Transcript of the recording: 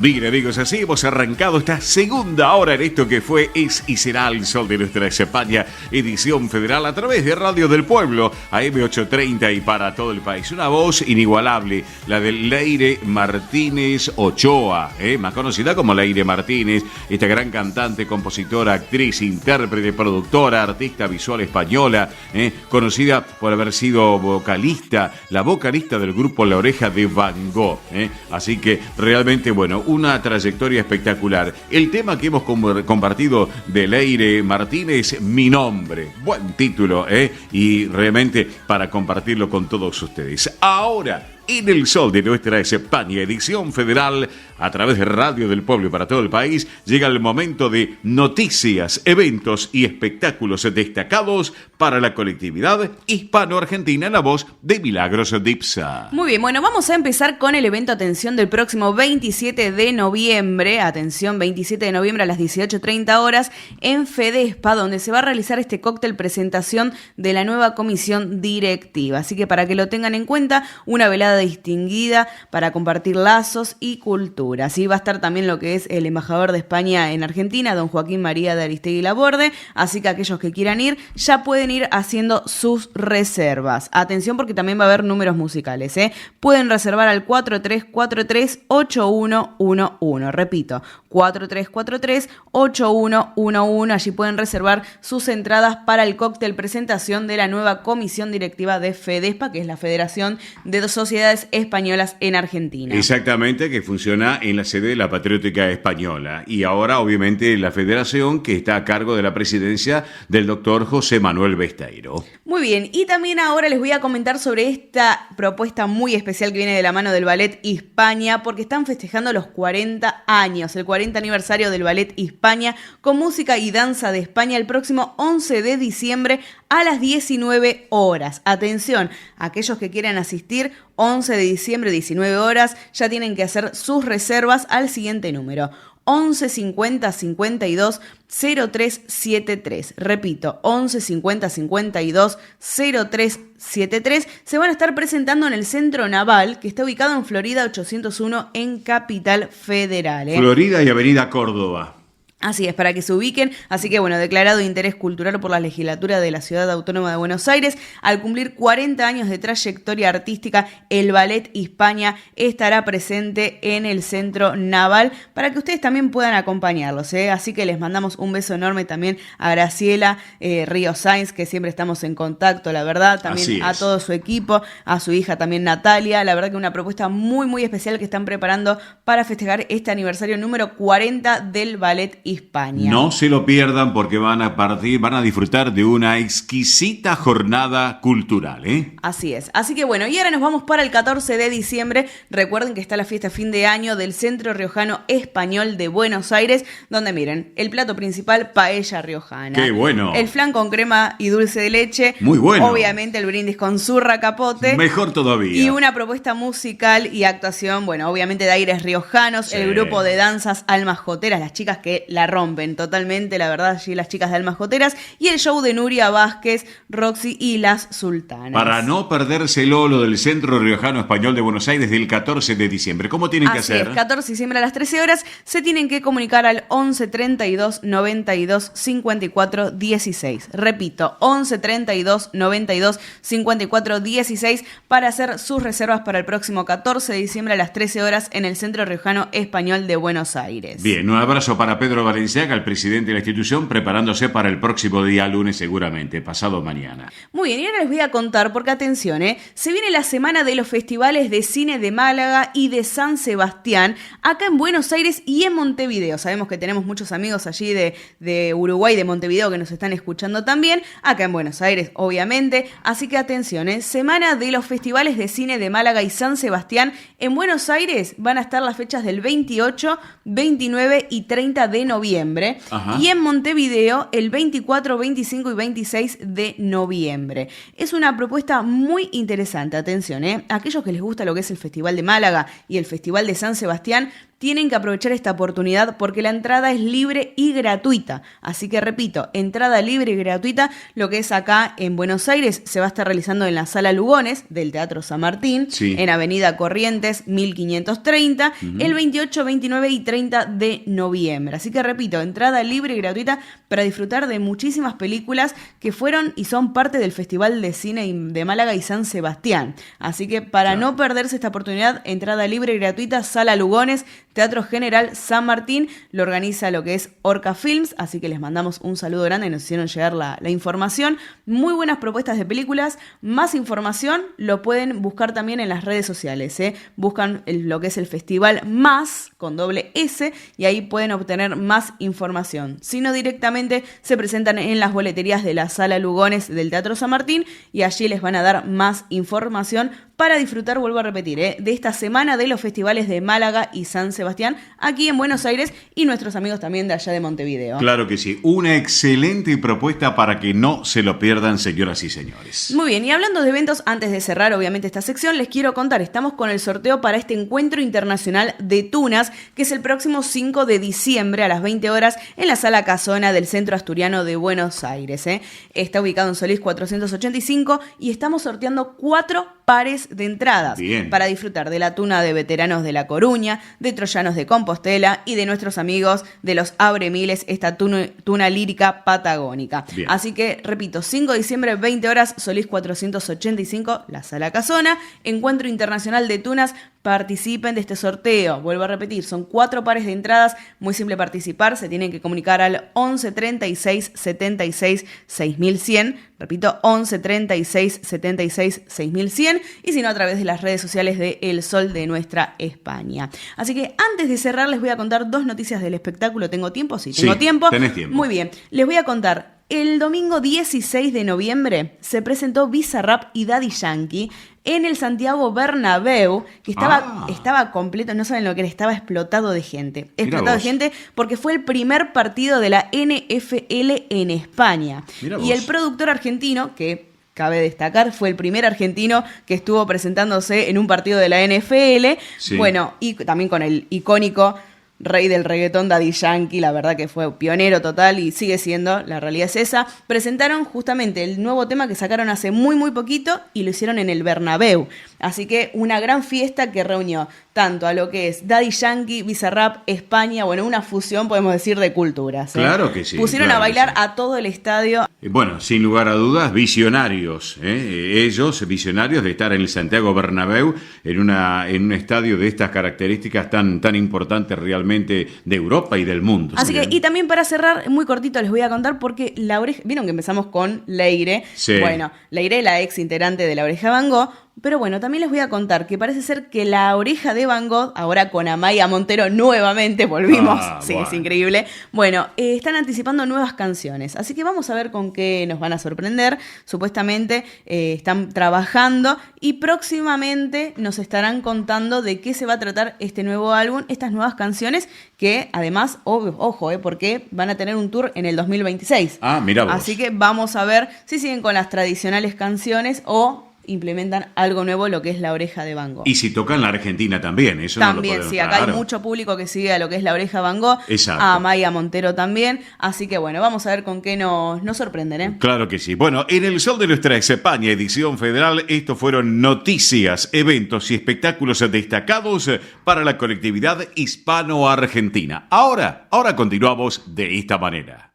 Bien, amigos, así hemos arrancado esta segunda hora en esto que fue, es y será el sol de nuestra España, edición federal a través de Radio del Pueblo, AM830 y para todo el país. Una voz inigualable, la de Leire Martínez Ochoa, más conocida como Leire Martínez, esta gran cantante, compositora, actriz, intérprete, productora, artista visual española, conocida por haber sido vocalista, la vocalista del grupo La Oreja de Van Gogh. Así que realmente, bueno, una trayectoria espectacular. El tema que hemos compartido de Leire Martínez, Mi Nombre. Buen título, y realmente para compartirlo con todos ustedes. Ahora, en el sol de nuestra España, edición federal, a través de Radio del Pueblo y para todo el país, llega el momento de noticias, eventos y espectáculos destacados para la colectividad hispano-argentina en la voz de Milagros Dipsa. Muy bien, bueno, vamos a empezar con el evento Atención del próximo 27 de noviembre. Atención, 27 de noviembre a las 18:30 horas en Fedespa, donde se va a realizar este cóctel presentación de la nueva comisión directiva. Así que para que lo tengan en cuenta, una velada distinguida para compartir lazos y cultura. Así va a estar también lo que es el embajador de España en Argentina, don Joaquín María de Aristegui Laborde, así que aquellos que quieran ir ya pueden ir haciendo sus reservas. Atención porque también va a haber números musicales, Pueden reservar al 4343-8111, repito, 4343-8111, allí pueden reservar sus entradas para el cóctel presentación de la nueva comisión directiva de Fedespa, que es la Federación de Sociedades Españolas en Argentina. Exactamente, que funciona en la sede de la Patriótica Española y ahora obviamente la federación que está a cargo de la presidencia del doctor José Manuel Besteiro. Muy bien, y también ahora les voy a comentar sobre esta propuesta muy especial que viene de la mano del Ballet Hispania, porque están festejando los 40 años, el 40 aniversario del Ballet Hispania, con música y danza de España el próximo 11 de diciembre a las 19 horas. Atención, aquellos que quieran asistir, 11 de diciembre, 19 horas, ya tienen que hacer sus reservas al siguiente número: 11 50 52 0373. Repito, 11 50 52 0373. Se van a estar presentando en el Centro Naval, que está ubicado en Florida 801 en Capital Federal. Florida y Avenida Córdoba. Así es, para que se ubiquen. Así que bueno, declarado de interés cultural por la legislatura de la Ciudad Autónoma de Buenos Aires, al cumplir 40 años de trayectoria artística, el Ballet Hispania estará presente en el Centro Naval para que ustedes también puedan acompañarlos, Así que les mandamos un beso enorme también a Graciela Río Sainz, que siempre estamos en contacto, la verdad, también a todo su equipo, a su hija también Natalia, la verdad que una propuesta muy muy especial que están preparando para festejar este aniversario número 40 del Ballet Hispania. No se lo pierdan porque van a disfrutar de una exquisita jornada cultural, Así es. Así que bueno, y ahora nos vamos para el 14 de diciembre. Recuerden que está la fiesta fin de año del Centro Riojano Español de Buenos Aires, donde miren, el plato principal, paella riojana. ¡Qué bueno! El flan con crema y dulce de leche. Muy bueno. Obviamente el brindis con zurra capote. Mejor todavía. Y una propuesta musical y actuación, bueno, obviamente de aires riojanos, sí. El grupo de danzas Almas Joteras, las chicas que la rompen totalmente, la verdad, allí las chicas de Almas Joteras, y el show de Nuria Vázquez, Roxy y las Sultanas. Para no perdérselo, lo del Centro Riojano Español de Buenos Aires del 14 de diciembre. ¿Cómo tienen que hacer? Es, 14 de diciembre a las 13 horas, se tienen que comunicar al 11 32 92 54 16. Repito, 11 32 92 54 16 para hacer sus reservas para el próximo 14 de diciembre a las 13 horas en el Centro Riojano Español de Buenos Aires. Bien, un abrazo para Pedro Valenciaga, el presidente de la institución, preparándose para el próximo día lunes seguramente, pasado mañana. Muy bien, y ahora les voy a contar, porque atención, se viene la semana de los festivales de cine de Málaga y de San Sebastián, acá en Buenos Aires y en Montevideo. Sabemos que tenemos muchos amigos allí de Uruguay, de Montevideo, que nos están escuchando también, acá en Buenos Aires, obviamente. Así que atención, semana de los festivales de cine de Málaga y San Sebastián. En Buenos Aires van a estar las fechas del 28, 29 y 30 de noviembre. Ajá. Y en Montevideo el 24, 25 y 26 de noviembre. Es una propuesta muy interesante, atención, aquellos que les gusta lo que es el Festival de Málaga y el Festival de San Sebastián, tienen que aprovechar esta oportunidad porque la entrada es libre y gratuita. Así que repito, entrada libre y gratuita. Lo que es acá en Buenos Aires se va a estar realizando en la Sala Lugones del Teatro San Martín, en Avenida Corrientes 1530, el 28, 29 y 30 de noviembre. Así que repito, entrada libre y gratuita para disfrutar de muchísimas películas que fueron y son parte del Festival de Cine de Málaga y San Sebastián. Así que para no perderse esta oportunidad, entrada libre y gratuita, Sala Lugones, Teatro General San Martín, lo organiza lo que es Orca Films, así que les mandamos un saludo grande y nos hicieron llegar la información. Muy buenas propuestas de películas, más información lo pueden buscar también en las redes sociales, buscan lo que es el Festival Más, con doble S, y ahí pueden obtener más información. Si no, directamente se presentan en las boleterías de la Sala Lugones del Teatro San Martín y allí les van a dar más información para disfrutar, vuelvo a repetir, de esta semana de los festivales de Málaga y San Sebastián, aquí en Buenos Aires, y nuestros amigos también de allá de Montevideo. Claro que sí, una excelente propuesta para que no se lo pierdan, señoras y señores. Muy bien, y hablando de eventos, antes de cerrar obviamente esta sección, les quiero contar, estamos con el sorteo para este Encuentro Internacional de Tunas, que es el próximo 5 de diciembre a las 20 horas en la Sala Casona del Centro Asturiano de Buenos Aires. Está ubicado en Solís 485 y estamos sorteando 4 pares de entradas para disfrutar de la tuna de veteranos de La Coruña, de troyanos de Compostela y de nuestros amigos de los Abremiles, esta tuna lírica patagónica. Así que, repito, 5 de diciembre, 20 horas, Solís 485, la Sala Casona, Encuentro Internacional de Tunas. Participen de este sorteo. Vuelvo a repetir, son 4 pares de entradas. Muy simple participar. Se tienen que comunicar al 11 36 76 6100. Repito, 11 36 76 6100. Y si no, a través de las redes sociales de El Sol de Nuestra España. Así que antes de cerrar, les voy a contar 2 noticias del espectáculo. ¿Tengo tiempo? Sí, tengo tiempo. Tenés tiempo. Muy bien. Les voy a contar. El domingo 16 de noviembre se presentó Bizarrap y Daddy Yankee en el Santiago Bernabéu, que estaba completo, no saben lo que era, estaba explotado de gente. Explotado de gente porque fue el primer partido de la NFL en España. Y el productor argentino, que cabe destacar, fue el primer argentino que estuvo presentándose en un partido de la NFL. Bueno, y también con el icónico rey del reggaetón Daddy Yankee, la verdad que fue pionero total y sigue siendo, la realidad es esa. Presentaron justamente el nuevo tema que sacaron hace muy poquito y lo hicieron en el Bernabéu. Así que una gran fiesta que reunió tanto a lo que es Daddy Yankee, Bizarrap, España, bueno, una fusión, podemos decir, de culturas. Claro que sí. Pusieron a bailar a todo el estadio. Bueno, sin lugar a dudas, visionarios. Ellos, visionarios de estar en el Santiago Bernabéu, en un estadio de estas características tan importantes realmente de Europa y del mundo. Así que, y también para cerrar, muy cortito les voy a contar porque La Oreja, vieron que empezamos con Leire. Bueno, Leire, la ex integrante de La Oreja de Van Gogh. Pero bueno, también les voy a contar que parece ser que La Oreja de Van Gogh, ahora con Amaya Montero nuevamente, volvimos, es increíble. Bueno, están anticipando nuevas canciones, así que vamos a ver con qué nos van a sorprender. Supuestamente están trabajando y próximamente nos estarán contando de qué se va a tratar este nuevo álbum, estas nuevas canciones que además, ojo, porque van a tener un tour en el 2026. Mira vos. Así que vamos a ver si siguen con las tradicionales canciones o implementan algo nuevo, lo que es La Oreja de Van Gogh. Y si tocan la Argentina también, eso también, no lo sí, acá hay mucho público que sigue a lo que es La Oreja de Van Gogh, exacto, a Maya Montero también, así que bueno, vamos a ver con qué nos sorprenden, Claro que sí. Bueno, en El Sol de Nuestra España, edición federal, estos fueron noticias, eventos y espectáculos destacados para la colectividad hispano-argentina. Ahora continuamos de esta manera.